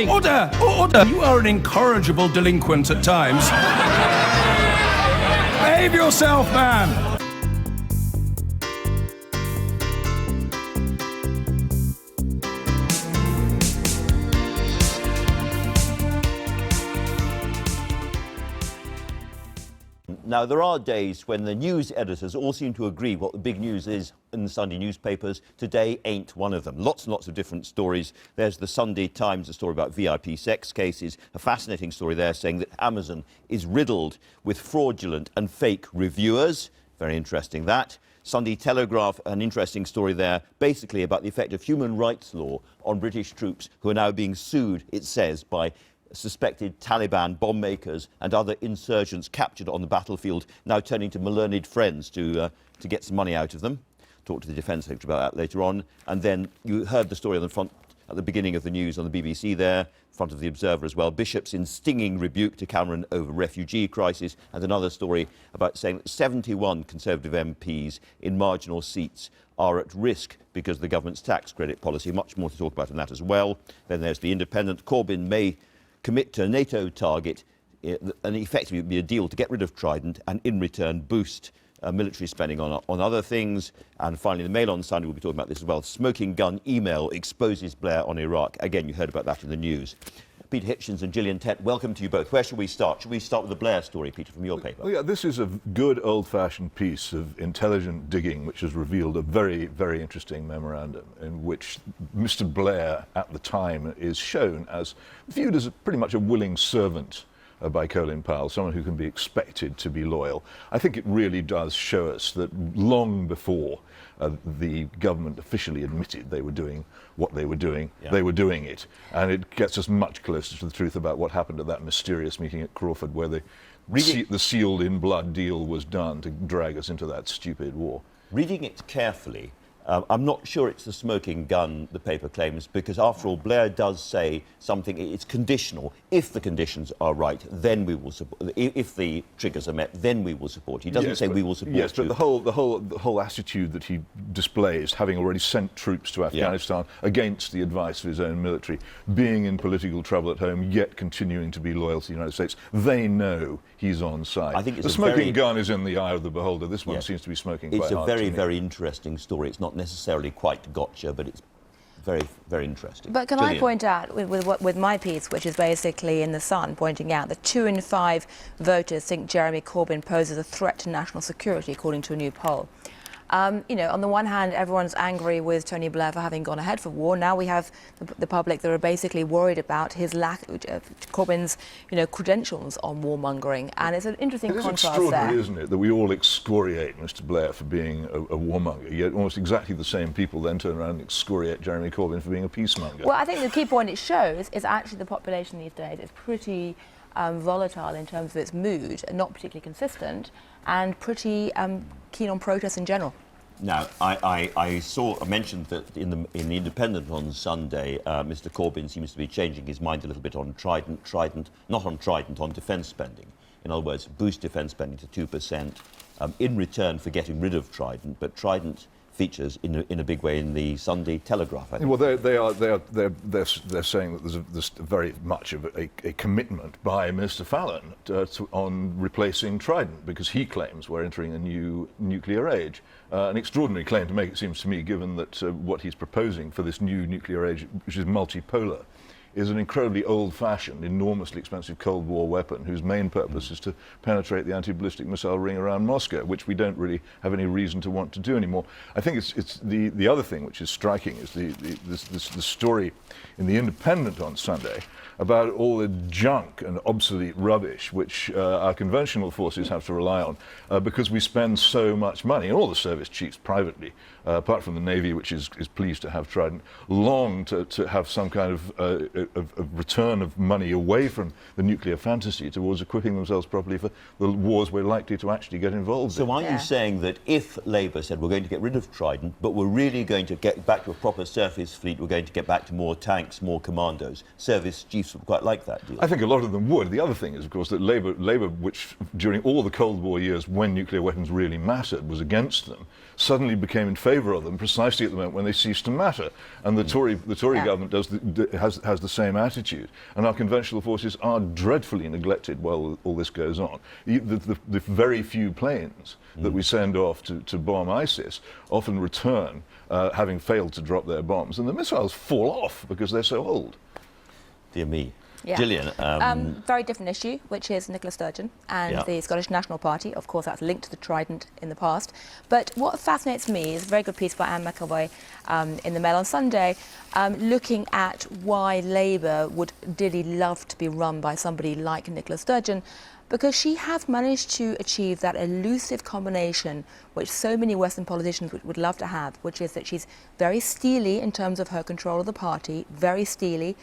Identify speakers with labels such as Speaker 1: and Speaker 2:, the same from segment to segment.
Speaker 1: Order! Order! You are an incorrigible delinquent at times. Behave yourself, man!
Speaker 2: Now, there are days when the news editors all seem to agree what the big news is in the Sunday newspapers. Today ain't one of them. Lots and lots of different stories. There's the Sunday Times, a story about VIP sex cases, a fascinating story there saying that Amazon is riddled with fraudulent and fake reviewers. Very interesting, that. Sunday Telegraph, an interesting story there, basically about the effect of human rights law on British troops who are now being sued, it says, by suspected Taliban bomb makers and other insurgents captured on the battlefield, now turning to learned friends to get some money out of them. Talk to the Defence Secretary about that later on. And then you heard the story on the front at the beginning of the news on the BBC there, front of the Observer as well. Bishops in stinging rebuke to Cameron over refugee crisis, and another story about saying that 71 Conservative MPs in marginal seats are at risk because of the government's tax credit policy. Much more to talk about on that as well. Then there's the Independent. Corbyn may commit to a NATO target and effectively be a deal to get rid of Trident and in return boost military spending on other things. And finally, the Mail on Sunday, we'll be talking about this as well. Smoking gun email exposes Blair on Iraq. Again, you heard about that in the news. Peter Hitchens and Gillian Tett, welcome to you both. Where should we start? Should we start with the Blair story, Peter, from your paper?
Speaker 3: Well, yeah, this is a good old-fashioned piece of intelligent digging which has revealed a very, very interesting memorandum in which Mr. Blair at the time is shown as viewed as pretty much a willing servant by Colin Powell, someone who can be expected to be loyal. I think it really does show us that long before the government officially admitted they were doing what they were doing, they were doing it. And it gets us much closer to the truth about what happened at that mysterious meeting at Crawford where the sealed in blood deal was done to drag us into that stupid war.
Speaker 2: Reading it carefully, I'm not sure it's the smoking gun, the paper claims, because after all, Blair does say something, it's conditional. If the conditions are right, then we will support. If the triggers are met, then we will support. He doesn't say we will support.
Speaker 3: Yes, but the whole attitude that he displays, having already sent troops to Afghanistan against the advice of his own military, being in political trouble at home, yet continuing to be loyal to the United States, they know he's on side.
Speaker 2: I think it's
Speaker 3: the smoking gun is in the eye of the beholder. This one seems to be smoking quite hard.
Speaker 2: It's a very, very interesting story. It's not necessarily quite gotcha, but it's very, very interesting.
Speaker 4: But can
Speaker 2: Gillian.
Speaker 4: I point out with my piece, which is basically in The Sun, pointing out that 2 in 5 voters think Jeremy Corbyn poses a threat to national security, according to a new poll. You know, on the one hand, everyone's angry with Tony Blair for having gone ahead for war. Now we have the public that are basically worried about his lack of Corbyn's, credentials on warmongering. And it's an interesting contrast there.
Speaker 3: It's extraordinary, isn't it, that we all excoriate Mr. Blair for being a warmonger, yet almost exactly the same people then turn around and excoriate Jeremy Corbyn for being a peacemonger.
Speaker 4: Well, I think the key point it shows is actually the population these days is pretty volatile in terms of its mood, not particularly consistent, and pretty keen on protest in general.
Speaker 2: Now, I mentioned that in the Independent on Sunday, Mr. Corbyn seems to be changing his mind a little bit on on defence spending. In other words, boost defence spending to 2% in return for getting rid of Trident, but Trident features in a big way in the Sunday Telegraph, I think.
Speaker 3: Well, they're saying that there's very much of a commitment by Mr. Fallon on replacing Trident, because he claims we're entering a new nuclear age. An extraordinary claim to make, it seems to me, given that what he's proposing for this new nuclear age, which is multipolar, is an incredibly old-fashioned, enormously expensive Cold War weapon whose main purpose is to penetrate the anti-ballistic missile ring around Moscow, which we don't really have any reason to want to do anymore. I think it's the other thing which is striking is the story in the Independent on Sunday about all the junk and obsolete rubbish which our conventional forces have to rely on because we spend so much money, and all the service chiefs privately, apart from the Navy, which is pleased to have Trident, long to have some kind of return of money away from the nuclear fantasy towards equipping themselves properly for the wars we're likely to actually get involved in.
Speaker 2: So are you saying that if Labour said we're going to get rid of Trident, but we're really going to get back to a proper surface fleet, we're going to get back to more tanks, more commandos, service chiefs would quite like that deal?
Speaker 3: I think a lot of them would. The other thing is, of course, that Labour, which during all the Cold War years when nuclear weapons really mattered, was against them, suddenly became in favour of them precisely at the moment when they ceased to matter. And the Tory government has the same attitude. And our conventional forces are dreadfully neglected while all this goes on. The very few planes that we send off to bomb ISIS often return having failed to drop their bombs, and the missiles fall off because they're so old.
Speaker 2: Dear me.
Speaker 4: Yeah.
Speaker 2: Gillian.
Speaker 4: Very different issue, which is Nicola Sturgeon and the Scottish National Party. Of course, that's linked to the Trident in the past. But what fascinates me is a very good piece by Anne McElvoy in the Mail on Sunday, looking at why Labour would dearly love to be run by somebody like Nicola Sturgeon, because she has managed to achieve that elusive combination which so many Western politicians would love to have, which is that she's very steely in terms of her control of the party, very steely.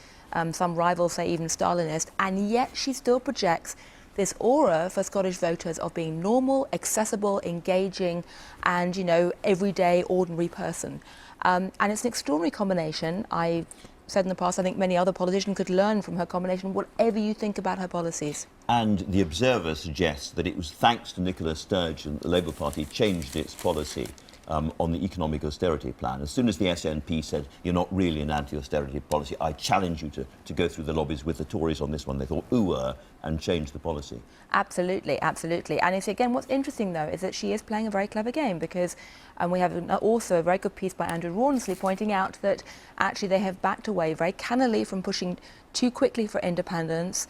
Speaker 4: Some rivals say even Stalinist, and yet she still projects this aura for Scottish voters of being normal, accessible, engaging, and, you know, everyday, ordinary person. And it's an extraordinary combination. I've said in the past, I think many other politicians could learn from her combination, whatever you think about her policies.
Speaker 2: And the Observer suggests that it was thanks to Nicola Sturgeon that the Labour Party changed its policy on the economic austerity plan. As soon as the SNP said, you're not really an anti-austerity policy, I challenge you to go through the lobbies with the Tories on this one. They thought, and change the policy.
Speaker 4: Absolutely, absolutely. And it's, again, what's interesting, though, is that she is playing a very clever game, because we have also a very good piece by Andrew Rawnsley pointing out that actually they have backed away very cannily from pushing too quickly for independence.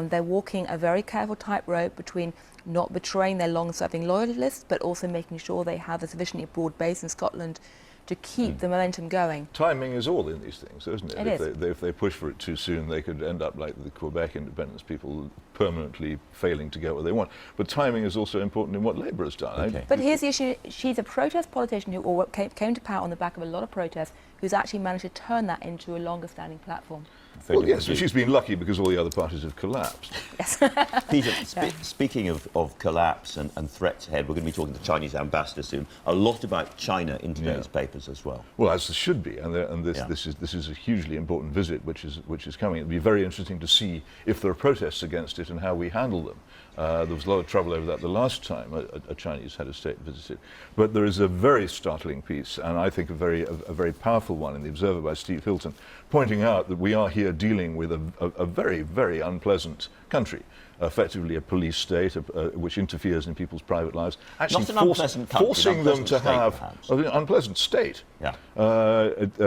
Speaker 4: They're walking a very careful tightrope between not betraying their long-serving loyalists, but also making sure they have a sufficiently broad base in Scotland to keep the momentum going.
Speaker 3: Timing is all in these things, isn't it?
Speaker 4: It
Speaker 3: If they push for it too soon, they could end up like the Quebec independence people, permanently failing to get what they want. But timing is also important in what Labour has done.
Speaker 2: Okay.
Speaker 4: But here's the issue. She's a protest politician who came to power on the back of a lot of protests, who's actually managed to turn that into a longer-standing platform.
Speaker 3: Well, yes, but she's been lucky because all the other parties have collapsed.
Speaker 4: Yes.
Speaker 2: Peter, speaking of collapse and threats ahead, we're going to be talking to the Chinese ambassador soon. A lot about China in today's papers as well.
Speaker 3: Well, as there should be, and this is a hugely important visit which is coming. It'll be very interesting to see if there are protests against it and how we handle them. There was a lot of trouble over that the last time a Chinese head of state visited. But there is a very startling piece, and I think a very powerful one in the Observer by Steve Hilton, pointing out that we are here dealing with a very, very unpleasant country, effectively a police state which interferes in people's private lives, actually
Speaker 2: Not an unpleasant country,
Speaker 3: forcing them to have an unpleasant state,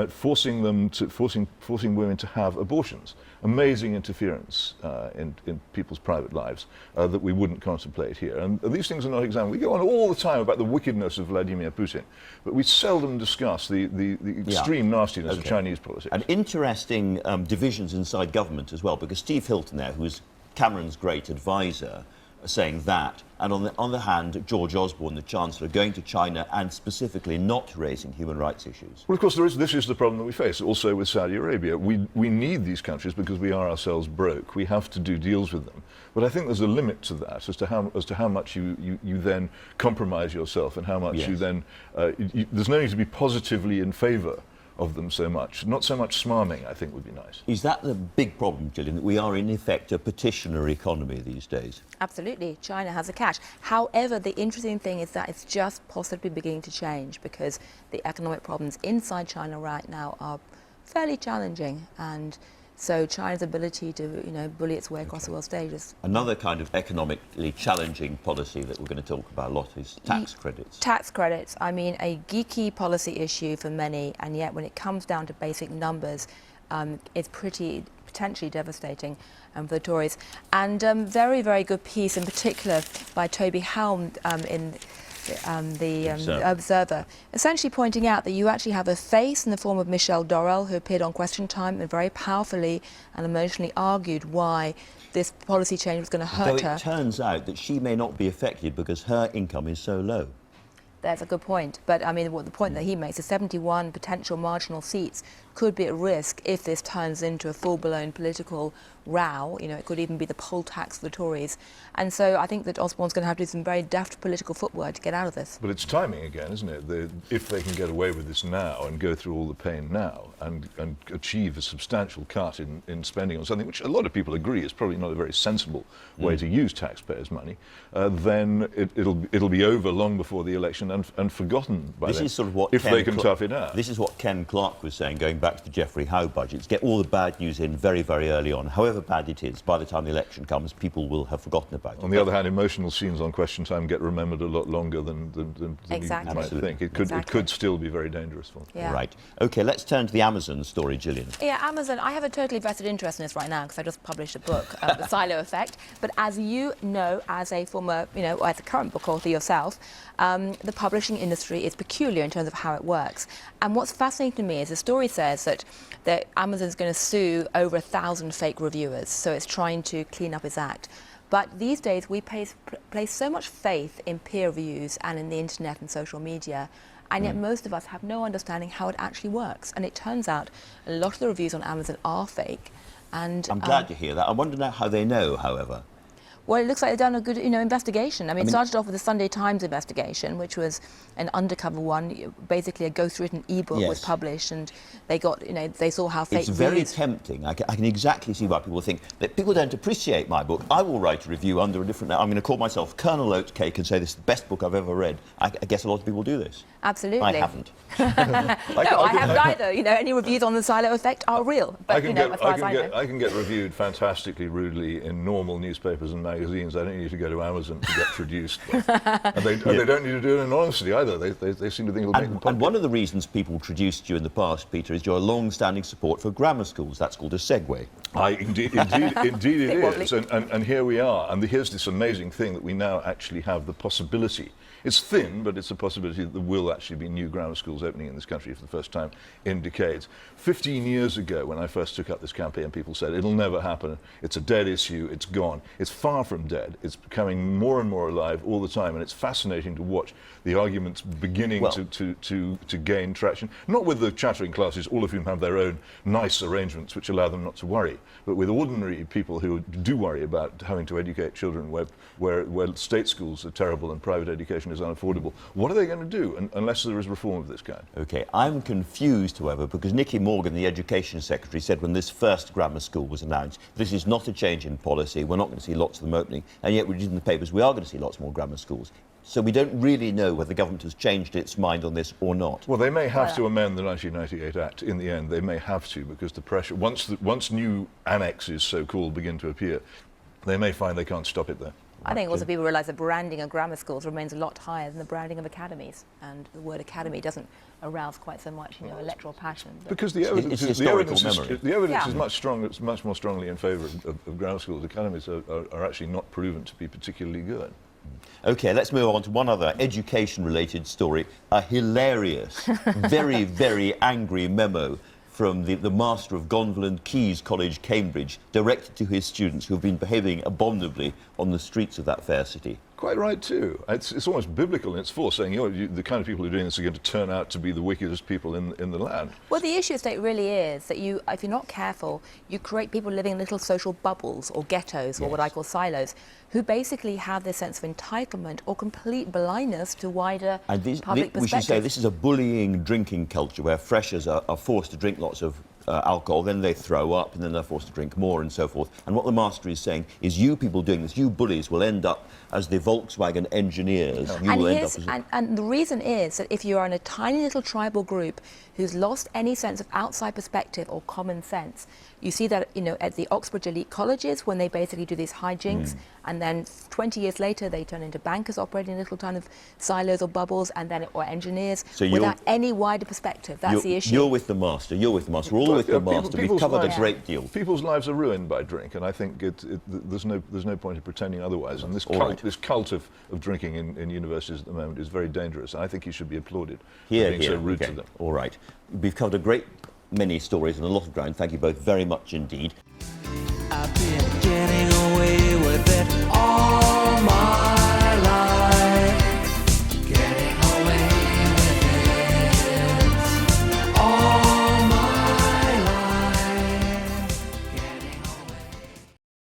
Speaker 3: forcing women to have abortions. Amazing interference in people's private lives that we wouldn't contemplate here. And these things are not examined. We go on all the time about the wickedness of Vladimir Putin, but we seldom discuss the extreme nastiness of Chinese politics.
Speaker 2: And interesting divisions inside government as well, because Steve Hilton there, who was Cameron's great advisor, saying that, and on the other hand, George Osborne, the Chancellor, going to China and specifically not raising human rights issues.
Speaker 3: Well, of course, this is the problem that we face, also with Saudi Arabia. We need these countries because we are ourselves broke. We have to do deals with them. But I think there's a limit to that as to how much you then compromise yourself and how much you then... there's no need to be positively in favour of them so much. Not so much smarming, I think, would be nice.
Speaker 2: Is that the big problem, Gillian, that we are in effect a petitioner economy these days?
Speaker 4: Absolutely. China has the cash. However, the interesting thing is that it's just possibly beginning to change, because the economic problems inside China right now are fairly challenging, and so China's ability to, bully its way across the world stage is...
Speaker 2: Another kind of economically challenging policy that we're going to talk about a lot is tax credits.
Speaker 4: Tax credits, I mean, a geeky policy issue for many, and yet when it comes down to basic numbers, it's potentially devastating for the Tories. And very, very good piece in particular by Toby Helm in the Observer, essentially pointing out that you actually have a face in the form of Michelle Dorrell, who appeared on Question Time and very powerfully and emotionally argued why this policy change was going to hurt her.
Speaker 2: Though it turns out that she may not be affected because her income is so low.
Speaker 4: There's a good point. But, I mean, the point that he makes is 71 potential marginal seats could be at risk if this turns into a full-blown political row. It could even be the poll tax for the Tories. And so I think that Osborne's going to have to do some very deft political footwork to get out of this.
Speaker 3: But it's timing again, isn't it? If they can get away with this now and go through all the pain now and achieve a substantial cut in spending on something which a lot of people agree is probably not a very sensible way to use taxpayers' money, then it'll be over long before the election and forgotten by then,
Speaker 2: This is sort of what
Speaker 3: if they can tough it out.
Speaker 2: This is what Ken Clarke was saying, going back to the Geoffrey Howe budgets, get all the bad news in very, very early on. However bad it is, by the time the election comes, people will have forgotten about it.
Speaker 3: On the other hand, emotional scenes on Question Time get remembered a lot longer than
Speaker 4: Exactly.
Speaker 3: you might think. It could still be very dangerous for them.
Speaker 4: Yeah.
Speaker 2: Right. OK, let's turn to the Amazon story, Gillian.
Speaker 4: Yeah, Amazon, I have a totally vested interest in this right now because I just published a book, The Silo Effect. But as you know, as a former, as a current book author yourself, the publishing industry is peculiar in terms of how it works. And what's fascinating to me is the story says that Amazon's going to sue over 1,000 fake reviewers. So it's trying to clean up its act. But these days we place so much faith in peer reviews and in the internet and social media, and yet most of us have no understanding how it actually works. And it turns out a lot of the reviews on Amazon are fake. And
Speaker 2: I'm glad to hear that. I wonder now how they know, however.
Speaker 4: Well, it looks like they've done a good, investigation. I mean, it started off with the Sunday Times investigation, which was an undercover one. Basically, a ghostwritten ebook was published, and they got, they saw how fake.
Speaker 2: It's very tempting. I can exactly see why people think that people don't appreciate my book. I will write a review under a different name. I'm going to call myself Colonel Oatcake and say this is the best book I've ever read. I guess a lot of people do this.
Speaker 4: Absolutely.
Speaker 2: I haven't.
Speaker 4: No, I haven't either. Any reviews on the Silo Effect are real. But, as far as I know.
Speaker 3: I can get reviewed fantastically rudely in normal newspapers and magazines. I don't need to go to Amazon to get traduced. And they don't need to do it in honesty either. They seem to think it'll make them popular.
Speaker 2: And one of the reasons people traduced you in the past, Peter, is your long-standing support for grammar schools. That's called a segue.
Speaker 3: Indeed it is. And here we are. And here's this amazing thing that we now actually have the possibility. It's thin, but it's a possibility that there will actually be new grammar schools opening in this country for the first time in decades. 15 years ago, when I first took up this campaign, people said, it'll never happen. It's a dead issue. It's gone. It's far from dead. It's becoming more and more alive all the time, and it's fascinating to watch the arguments beginning to gain traction, not with the chattering classes, all of whom have their own nice arrangements which allow them not to worry, but with ordinary people who do worry about having to educate children where state schools are terrible and private education is unaffordable. What are they going to do unless there is reform of this kind? OK, I'm confused, however, because Nicky Morgan, the Education Secretary, said when this first grammar school was announced, this is not a change in policy, we're not going to see lots of them opening, and yet we read in the papers we are going to see lots more grammar schools. So we don't really know whether the government has changed its mind on this or not. Well, they may have to amend the 1998 Act in the end. They may have to, because the pressure, once new annexes, so-called, begin to appear, they may find they can't stop it there.
Speaker 4: I think also people realise the branding of grammar schools remains a lot higher than the branding of academies, and the word academy doesn't arouse quite so much, electoral passion.
Speaker 3: Because the evidence is much more strongly in favour of grammar schools. Academies are actually not proven to be particularly good.
Speaker 2: OK, let's move on to one other education-related story. A hilarious, very, very angry memo from the master of Gonville and Caius College, Cambridge, directed to his students who have been behaving abominably on the streets of that fair city.
Speaker 3: Quite right, too. It's almost biblical in its force, saying the kind of people who are doing this are going to turn out to be the wickedest people in the land.
Speaker 4: Well, the issue state really is that if you're not careful, you create people living in little social bubbles or ghettos, or what I call silos, who basically have this sense of entitlement or complete blindness to wider public perspective.
Speaker 2: We should say this is a bullying drinking culture where freshers are forced to drink lots of alcohol, then they throw up, and then they're forced to drink more and so forth. And what the master is saying is you people doing this, you bullies, will end up as the Volkswagen engineers.
Speaker 4: And the reason is that if you are in a tiny little tribal group who's lost any sense of outside perspective or common sense, you see that, at the Oxford elite colleges when they basically do these hijinks, and then 20 years later they turn into bankers operating in little kind of silos or bubbles, or engineers, without any wider perspective. That's the issue. You're with the master.
Speaker 2: We're all with the master. We've covered a great deal.
Speaker 3: People's lives are ruined by drink, and I think there's no point in pretending otherwise. And this cult of drinking in universities at the moment is very dangerous, and I think he should be applauded for being so rude to them.
Speaker 2: All right. We've covered a great many stories and a lot of ground. Thank you both very much indeed.